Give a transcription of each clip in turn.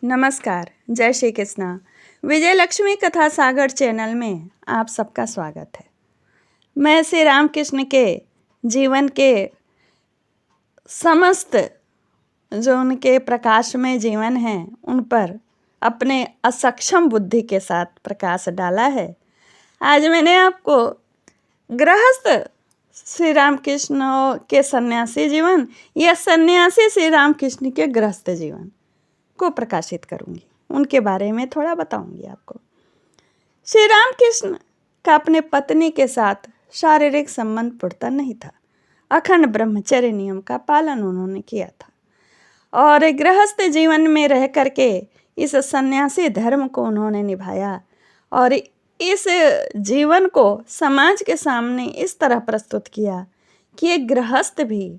नमस्कार, जय श्री कृष्णा। विजय लक्ष्मी कथा सागर चैनल में आप सबका स्वागत है। मैं श्री रामकृष्ण के जीवन के समस्त जो उनके प्रकाश में जीवन है उन पर अपने असक्षम बुद्धि के साथ प्रकाश डाला है। आज मैंने आपको गृहस्थ श्री रामकृष्ण के सन्यासी जीवन या सन्यासी श्री रामकृष्ण के गृहस्थ जीवन को प्रकाशित करूंगी, उनके बारे में थोड़ा बताऊंगी आपको। श्री रामकृष्ण का अपने पत्नी के साथ शारीरिक संबंध पुरता नहीं था। अखंड ब्रह्मचर्य नियम का पालन उन्होंने किया था और गृहस्थ जीवन में रह करके इस सन्यासी धर्म को उन्होंने निभाया और इस जीवन को समाज के सामने इस तरह प्रस्तुत किया कि एक गृहस्थ भी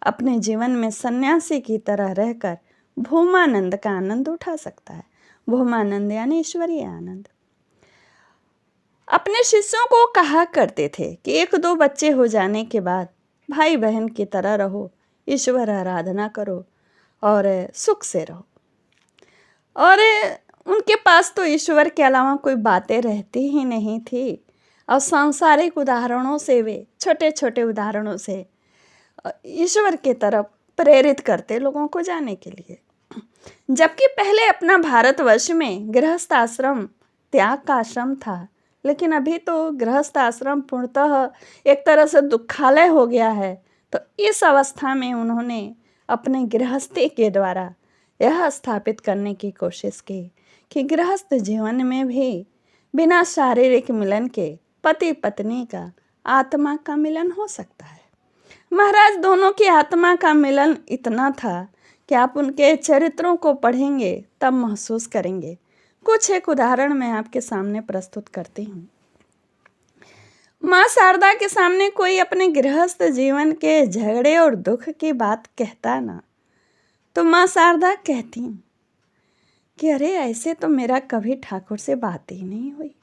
अपने जीवन में सन्यासी की तरह रहकर भूमानंद का आनंद उठा सकता है। भूमानंद यानी ईश्वरीय आनंद। अपने शिष्यों को कहा करते थे कि 1-2 बच्चे हो जाने के बाद भाई बहन की तरह रहो, ईश्वर आराधना करो और सुख से रहो। और उनके पास तो ईश्वर के अलावा कोई बातें रहती ही नहीं थी और सांसारिक उदाहरणों से, वे छोटे छोटे उदाहरणों से ईश्वर की तरफ प्रेरित करते लोगों को जाने के लिए। जबकि पहले अपना भारतवर्ष में गृहस्थ आश्रम त्याग का आश्रम था, लेकिन अभी तो गृहस्थ आश्रम पूर्णतः एक तरह से दुखालय हो गया है। तो इस अवस्था में उन्होंने अपने गृहस्थी के द्वारा यह स्थापित करने की कोशिश की कि गृहस्थ जीवन में भी बिना शारीरिक मिलन के पति पत्नी का आत्मा का मिलन हो सकता है। महाराज दोनों की आत्मा का मिलन इतना था कि आप उनके चरित्रों को पढ़ेंगे तब महसूस करेंगे। कुछ एक उदाहरण मैं आपके सामने प्रस्तुत करती हूँ। माँ शारदा के सामने कोई अपने गृहस्थ जीवन के झगड़े और दुख की बात कहता ना, तो माँ शारदा कहती कि अरे ऐसे तो मेरा कभी ठाकुर से बात ही नहीं हुई।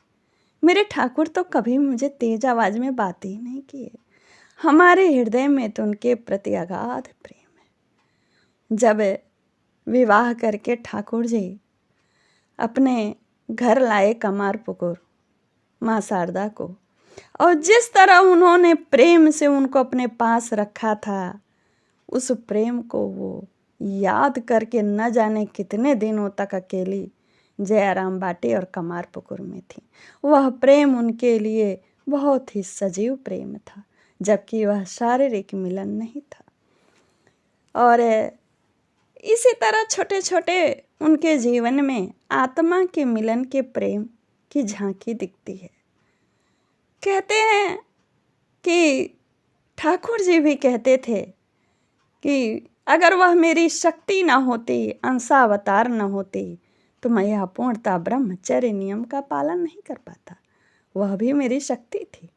मेरे ठाकुर तो कभी मुझे तेज आवाज में बात ही नहीं की है। हमारे हृदय में तो उनके प्रति अगाध प्रेम। जब विवाह करके ठाकुर जी अपने घर लाए कमारपुकुर माँ शारदा को, और जिस तरह उन्होंने प्रेम से उनको अपने पास रखा था, उस प्रेम को वो याद करके न जाने कितने दिनों तक अकेली जयाराम बाटी और कमारपुकुर में थी। वह प्रेम उनके लिए बहुत ही सजीव प्रेम था, जबकि वह शारीरिक मिलन नहीं था। और इसी तरह छोटे छोटे उनके जीवन में आत्मा के मिलन के प्रेम की झांकी दिखती है। कहते हैं कि ठाकुर जी भी कहते थे कि अगर वह मेरी शक्ति ना होती, अंशावतार न होती, तो मैं यह पूर्णतः ब्रह्मचर्य नियम का पालन नहीं कर पाता। वह भी मेरी शक्ति थी।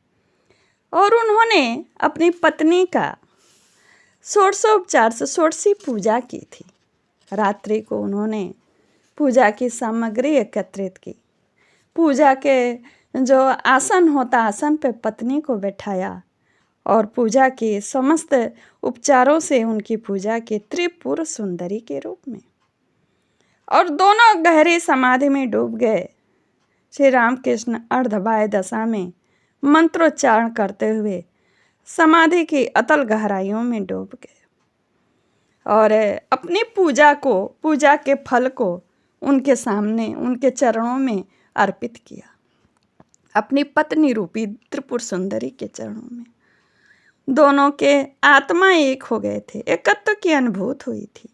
और उन्होंने अपनी पत्नी का षोडशोपचार से षोडशी पूजा की थी। रात्रि को उन्होंने पूजा की सामग्री एकत्रित की। पूजा के जो आसन होता, आसन पे पत्नी को बैठाया और पूजा की समस्त उपचारों से उनकी पूजा की त्रिपुर सुंदरी के रूप में। और दोनों गहरी समाधि में डूब गए। श्री रामकृष्ण अर्धबाह्य दशा में मंत्रोच्चारण करते हुए समाधि की अतल गहराइयों में डूब गए और अपनी पूजा के फल को उनके सामने, उनके चरणों में अर्पित किया, अपनी पत्नी रूपी त्रिपुर सुंदरी के चरणों में। दोनों के आत्मा एक हो गए थे, एकत्व की अनुभूति हुई थी।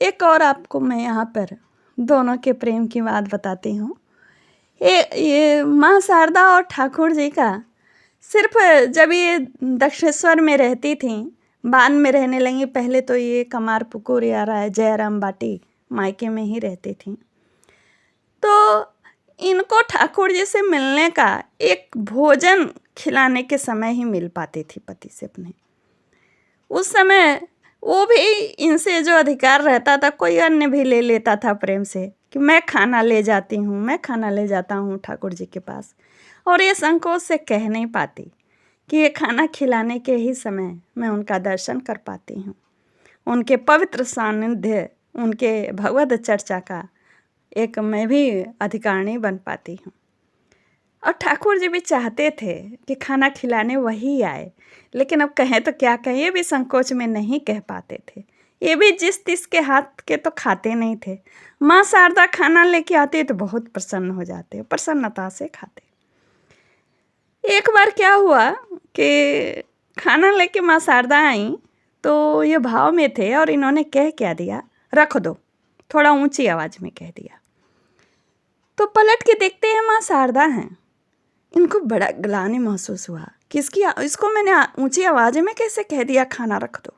एक और आपको मैं यहाँ पर दोनों के प्रेम की बात बताती हूँ। ये माँ शारदा और ठाकुर जी का सिर्फ जब ये दक्षेश्वर में रहती थीं, बाद में रहने लगी। पहले तो ये कमारपुकुर या जयराम बाटी मायके में ही रहती थीं। तो इनको ठाकुर जी से मिलने का एक भोजन खिलाने के समय ही मिल पाती थी पति से अपने। उस समय वो भी इनसे जो अधिकार रहता था, कोई अन्य भी ले लेता था प्रेम से कि मैं खाना ले जाती हूँ, मैं खाना ले जाता हूँ ठाकुर जी के पास। और ये संकोच से कह नहीं पाती कि ये खाना खिलाने के ही समय मैं उनका दर्शन कर पाती हूँ, उनके पवित्र सानिध्य उनके भगवत चर्चा का एक मैं भी अधिकारिणी बन पाती हूँ। और ठाकुर जी भी चाहते थे कि खाना खिलाने वही आए, लेकिन अब कहें तो क्या कहें, ये भी संकोच में नहीं कह पाते थे। ये भी जिस तिस के हाथ के तो खाते नहीं थे। माँ शारदा खाना लेके आती तो बहुत प्रसन्न हो जाते, प्रसन्नता से खाते। एक बार क्या हुआ कि खाना लेके माँ शारदा आई तो ये भाव में थे और इन्होंने कह क्या दिया, रख दो, थोड़ा ऊंची आवाज में कह दिया। तो पलट के देखते हैं माँ शारदा हैं। इनको बड़ा ग्लानि महसूस हुआ कि इसको मैंने ऊंची आवाज में कैसे कह दिया खाना रख दो।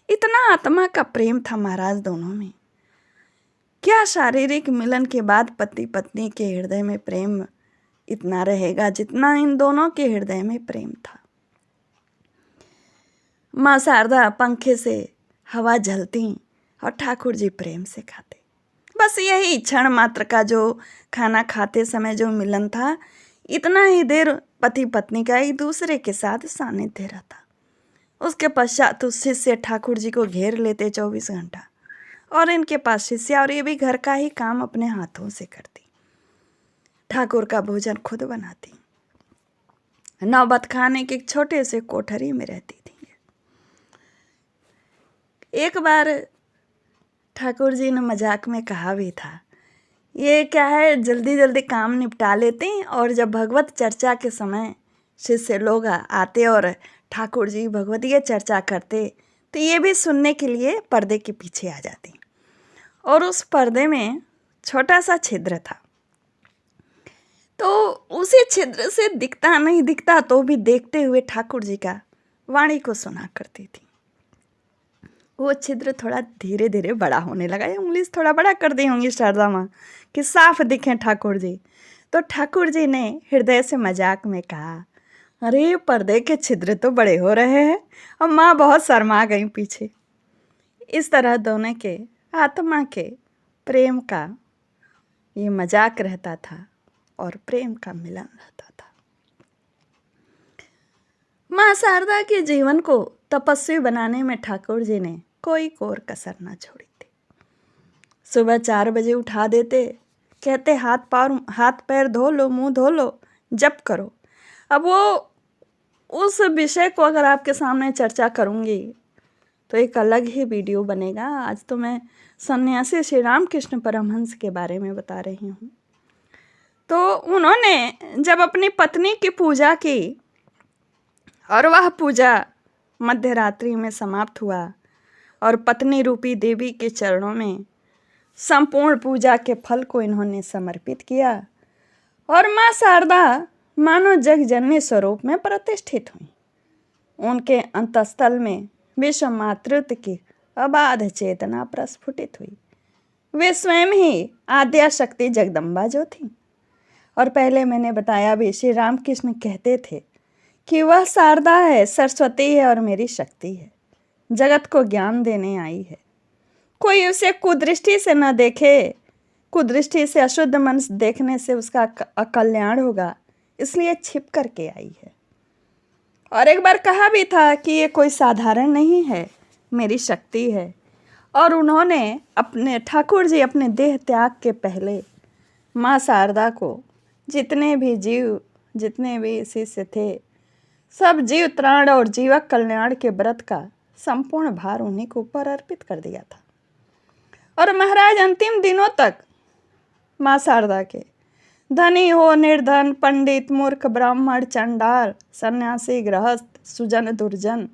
इतना आत्मा का प्रेम था महाराज दोनों में। क्या शारीरिक मिलन के बाद पति पत्नी के हृदय में प्रेम इतना रहेगा जितना इन दोनों के हृदय में प्रेम था। माँ शारदा पंखे से हवा झलती और ठाकुर जी प्रेम से खाते। बस यही क्षण मात्र का जो खाना खाते समय जो मिलन था, इतना ही देर पति पत्नी का एक दूसरे के साथ सानिध्य रहता। उसके पश्चात उस शिष्य ठाकुर जी को घेर लेते 24 घंटा, और इनके पास शिष्य, और ये भी घर का ही काम अपने हाथों से करती। ठाकुर का भोजन खुद बनाती, नौबत खाने के एक छोटे से कोठरी में रहती थी। एक बार ठाकुर जी ने मजाक में कहा भी था, ये क्या है, जल्दी जल्दी काम निपटा लेते हैं और जब भगवत चर्चा के समय शिष्य लोग आते और ठाकुर जी भगवतीय चर्चा करते तो ये भी सुनने के लिए पर्दे के पीछे आ जाती। और उस पर्दे में छोटा सा छिद्र था, तो उसी छिद्र से दिखता नहीं दिखता तो भी देखते हुए ठाकुर जी का वाणी को सुना करती थी। वो छिद्र थोड़ा धीरे धीरे बड़ा होने लगा, या उंगली से थोड़ा बड़ा कर दी होंगी शारदा माँ कि साफ दिखें ठाकुर जी। तो ठाकुर जी ने हृदय से मजाक में कहा, अरे पर्दे के छिद्र तो बड़े हो रहे हैं। और माँ बहुत शर्मा गई पीछे। इस तरह दोनों के आत्मा के प्रेम का ये मजाक रहता था और प्रेम का मिलन रहता था। माँ शारदा के जीवन को तपस्वी बनाने में ठाकुर जी ने कोई कोर कसर न छोड़ी थी। सुबह 4 बजे उठा देते, कहते हाथ पैर धो लो, मुंह धो लो, जप करो। अब वो उस विषय को अगर आपके सामने चर्चा करूंगी तो एक अलग ही वीडियो बनेगा। आज तो मैं सन्यासी श्री रामकृष्ण परमहंस के बारे में बता रही हूँ। तो उन्होंने जब अपनी पत्नी की पूजा की और वह पूजा मध्य रात्रि में समाप्त हुआ और पत्नी रूपी देवी के चरणों में संपूर्ण पूजा के फल को इन्होंने समर्पित किया और माँ शारदा मानो जगजननी स्वरूप में प्रतिष्ठित हुई। उनके अंतस्थल में विश्व मातृत्व की अबाध चेतना प्रस्फुटित हुई। वे स्वयं ही आद्या शक्ति जगदम्बा जो थी। और पहले मैंने बताया भी, श्री रामकृष्ण कहते थे कि वह शारदा है, सरस्वती है और मेरी शक्ति है, जगत को ज्ञान देने आई है। कोई उसे कुदृष्टि से न देखे, कुदृष्टि से अशुद्ध मन देखने से उसका अकल्याण होगा, इसलिए छिप करके आई है। और एक बार कहा भी था कि ये कोई साधारण नहीं है, मेरी शक्ति है। और उन्होंने अपने ठाकुर जी अपने देह त्याग के पहले माँ शारदा को जितने भी जीव, जितने भी शिष्य थे, सब जीव त्राण और जीवक कल्याण के व्रत का संपूर्ण भार उन्हीं के ऊपर अर्पित कर दिया था। और महाराज अंतिम दिनों तक माँ शारदा के धनी हो निर्धन, पंडित मूर्ख, ब्राह्मण चंडाल, सन्यासी गृहस्थ, सुजन दुर्जन,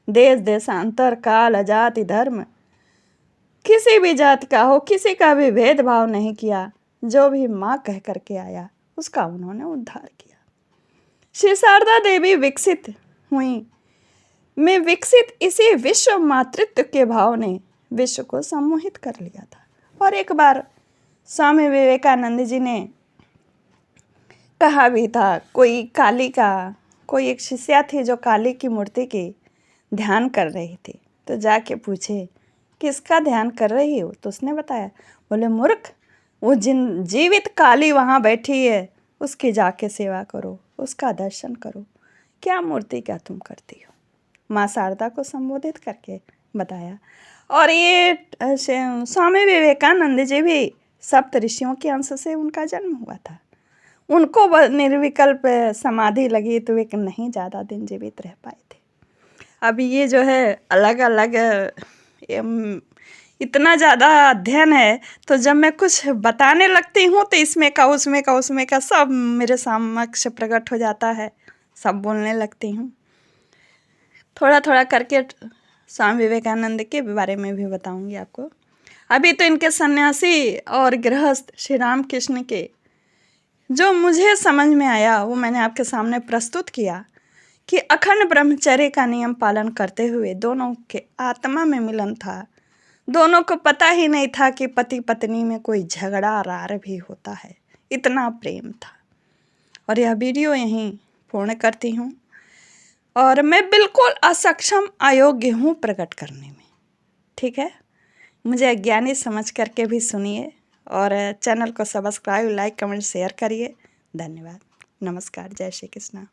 देश देशांतर, काल जाति धर्म, किसी भी जाति का हो, किसी का भी भेदभाव नहीं किया। जो भी माँ कह करके आया उसका उन्होंने उद्धार किया। श्री शारदा देवी विकसित हुई में विकसित इसी विश्व मातृत्व के भाव ने विश्व को सम्मोहित कर लिया था। और एक बार स्वामी विवेकानंद जी ने कहा भी था, कोई एक शिष्या थी जो काली की मूर्ति की ध्यान कर रही थी। तो जाके पूछे, किसका ध्यान कर रही हो? तो उसने बताया, बोले मूर्ख, वो जीवित काली वहाँ बैठी है, उसकी जाके सेवा करो, उसका दर्शन करो। क्या मूर्ति क्या तुम करती हो? माँ शारदा को संबोधित करके बताया। और ये स्वामी विवेकानंद जी भी सप्त ऋषियों के अंश से उनका जन्म हुआ था। उनको निर्विकल्प समाधि लगी तो वे नहीं ज़्यादा दिन जीवित रह पाए थे। अब ये जो है अलग अलग इतना ज़्यादा अध्ययन है, तो जब मैं कुछ बताने लगती हूँ तो इसमें का उसमें का सब मेरे समक्ष प्रकट हो जाता है, सब बोलने लगती हूँ। थोड़ा थोड़ा करके स्वामी विवेकानंद के बारे में भी बताऊंगी आपको। अभी तो इनके सन्यासी और गृहस्थ श्री राम कृष्ण के जो मुझे समझ में आया वो मैंने आपके सामने प्रस्तुत किया कि अखंड ब्रह्मचर्य का नियम पालन करते हुए दोनों के आत्मा में मिलन था। दोनों को पता ही नहीं था कि पति पत्नी में कोई झगड़ा रार भी होता है, इतना प्रेम था। और यह वीडियो यहीं पूर्ण करती हूँ। और मैं बिल्कुल असक्षम अयोग्य हूँ प्रकट करने में, ठीक है। मुझे अज्ञानी समझ करके भी सुनिए और चैनल को सब्सक्राइब, लाइक, कमेंट, शेयर करिए। धन्यवाद। नमस्कार। जय श्री कृष्ण।